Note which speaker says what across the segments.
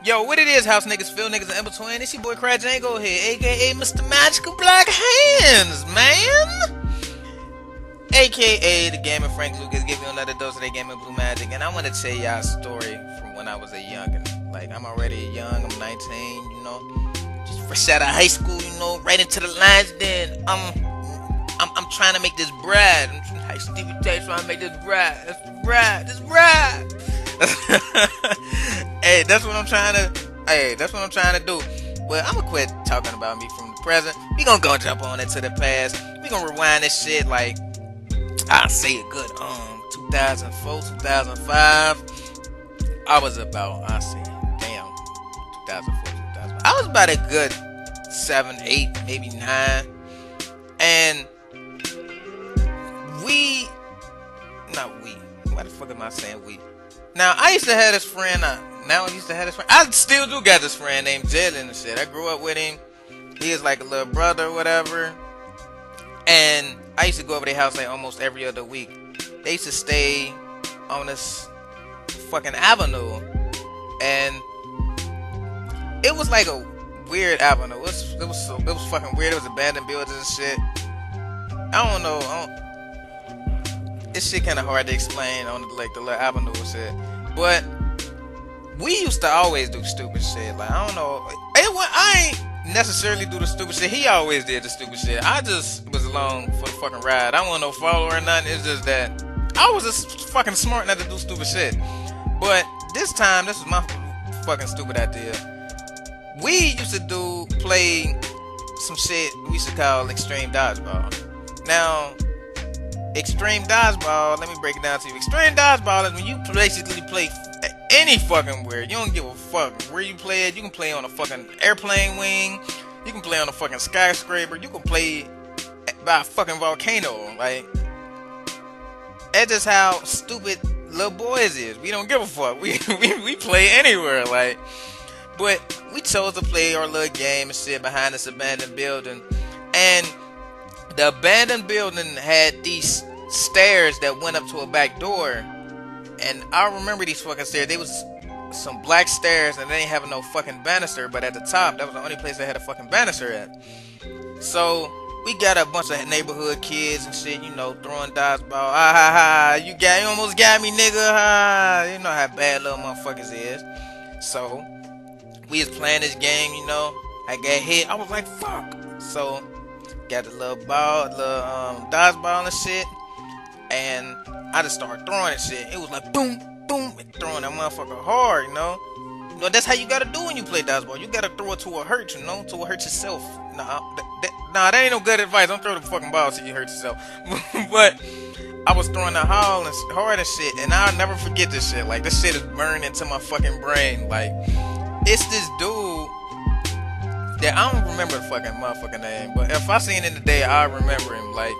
Speaker 1: Yo, what it is, house niggas, Phil niggas, and in between. It's your boy Cry Django here, aka Mr. Magical Black Hands, man. AKA the Gaming Frank Lucas, give you another dose of that Gaming Blue Magic. And I want to tell y'all a story from when I was a youngin'. Like, I'm already young, I'm 19, you know. Just fresh out of high school, you know, right into the lines. Then I'm trying to make this bread. I'm like Stevie J trying to make this bread. This bread. Hey, that's what I'm trying to do. But I'ma quit talking about me from the present. We gonna go jump on into the past. We gonna rewind this shit like I say a good 2004, 2005. I was about 2004, 2005. I was about a good 7, 8, maybe 9. And why the fuck am I saying we? Now, I used to have this friend, I still do got this friend named Jalen and shit. I grew up with him. He is like a little brother or whatever. And I used to go over their house like almost every other week. They used to stay on this fucking avenue. And it was like a weird avenue. It was fucking weird. It was abandoned buildings and shit. I don't know. This shit kind of hard to explain on the little avenue and shit. But we used to always do stupid shit. Like, I don't know. I ain't necessarily do the stupid shit. He always did the stupid shit. I just was along for the fucking ride. I wasn't no follower or nothing. It's just that I was just fucking smart enough to do stupid shit. But this time, this was my fucking stupid idea. We used to play some shit we used to call extreme dodgeball. Now, extreme dodgeball, let me break it down to you. Extreme dodgeball is when you basically play any fucking where. You don't give a fuck where you play it. You can play on a fucking airplane wing. You can play on a fucking skyscraper. You can play by a fucking volcano. Like, that's just how stupid little boys is. We don't give a fuck. We play anywhere. Like, but we chose to play our little game and shit behind this abandoned building. And the abandoned building had these stairs that went up to a back door. And I remember these fucking stairs. They was some black stairs and they didn't have no fucking banister. But at the top, that was the only place that had a fucking banister at. So we got a bunch of neighborhood kids and shit, you know, throwing dodgeball. You almost got me, nigga. You know how bad little motherfuckers is. So we was playing this game, you know. I got hit. I was like, fuck. So got the little ball, dodgeball and shit. And I just started throwing it shit. It was like boom, boom, and throwing that motherfucker hard, you know. You know, that's how you gotta do when you play dodgeball. You gotta throw it to a hurt, you know, to a hurt yourself. Nah, that ain't no good advice. Don't throw the fucking ball till you hurt yourself. But I was throwing the hard and shit, and I'll never forget this shit. Like, this shit is burned into my fucking brain. Like, it's this dude that I don't remember the fucking motherfucking name, but if I seen him today, I remember him. Like,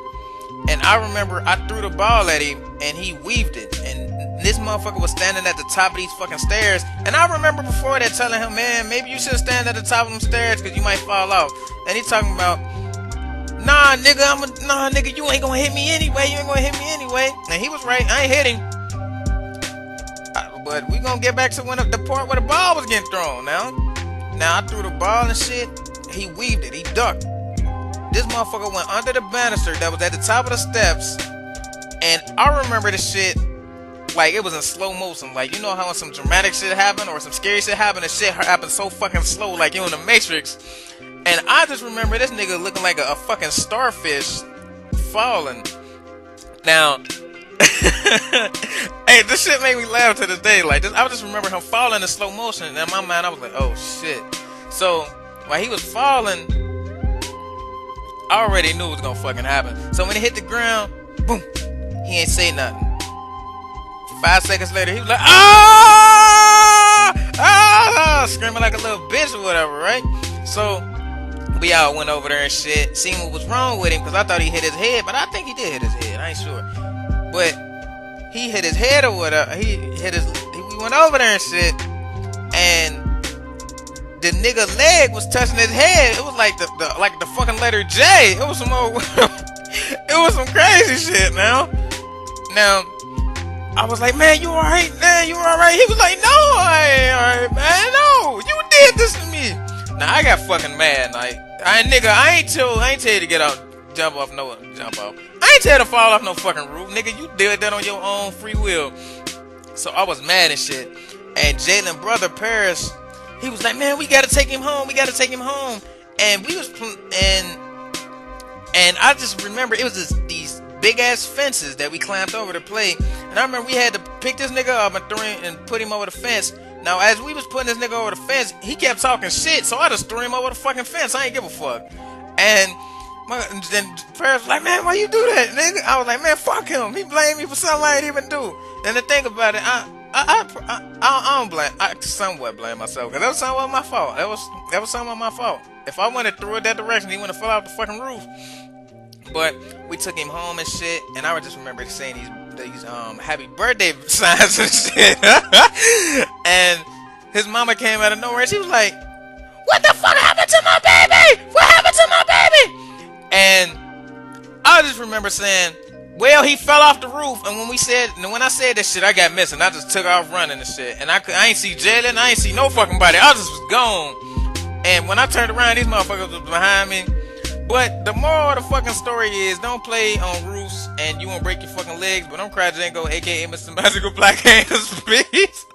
Speaker 1: and I remember I threw the ball at him and he weaved it, and this motherfucker was standing at the top of these fucking stairs. And I remember before that telling him, man, maybe you should stand at the top of them stairs because you might fall off. And he talking about, nah nigga, you ain't gonna hit me anyway. And he was right. I ain't hit him. But we gonna get back to the part where the ball was getting thrown. Now I threw the ball and shit. He weaved it. He ducked. This motherfucker went under the banister that was at the top of the steps. And I remember this shit like it was in slow motion. Like, you know how when some dramatic shit happened or some scary shit happened, and shit happened so fucking slow, like you in the Matrix. And I just remember this nigga looking like a fucking starfish falling. Now, hey, this shit made me laugh to this day. Like, this, I just remember him falling in slow motion, and in my mind I was like, oh shit. So while he was falling, I already knew it was gonna fucking happen. So when he hit the ground, boom, he ain't say nothing. 5 seconds later, he was like, screaming like a little bitch or whatever, right? So we all went over there and shit, seeing what was wrong with him, because I thought he hit his head, but I think he did hit his head. I ain't sure, but he hit his head or whatever. We went over there and shit, and the nigga leg was touching his head. It was like the fucking letter J. It was some old, it was some crazy shit. Now I was like, man, you alright, man, you alright? He was like, no, I ain't alright, man, no, you did this to me. Now I got fucking mad, like, I ain't tell you to get out, jump off. I ain't tell you to fall off no fucking roof, nigga. You did that on your own free will. So I was mad and shit. And Jalen brother Paris, he was like, man, we gotta take him home. And we was and I just remember it was these big ass fences that we climbed over to play. And I remember we had to pick this nigga up and put him over the fence. Now, as we was putting this nigga over the fence, he kept talking shit, so I just threw him over the fucking fence. I ain't give a fuck. And then Paris was like, man, why you do that, nigga? I was like, man, fuck him. He blamed me for something I ain't even do. And to think about it, I don't blame. I somewhat blame myself, because that was somewhat my fault. That was somewhat my fault. If I went and threw it that direction, he wouldn't have fell off the fucking roof. But we took him home and shit, and I would just remember saying these happy birthday signs and shit. And his mama came out of nowhere and she was like, what the fuck happened to my baby? What happened to my baby? And I just remember saying, well, he fell off the roof. And when I said that shit, I got missing. I just took off running and shit. And I ain't see Jalen, I ain't see no fucking body. I just was gone. And when I turned around, these motherfuckers was behind me. But the moral of the fucking story is, don't play on roofs and you won't break your fucking legs. But I'm Cry Django, aka Mr. Magical Black Hands, please.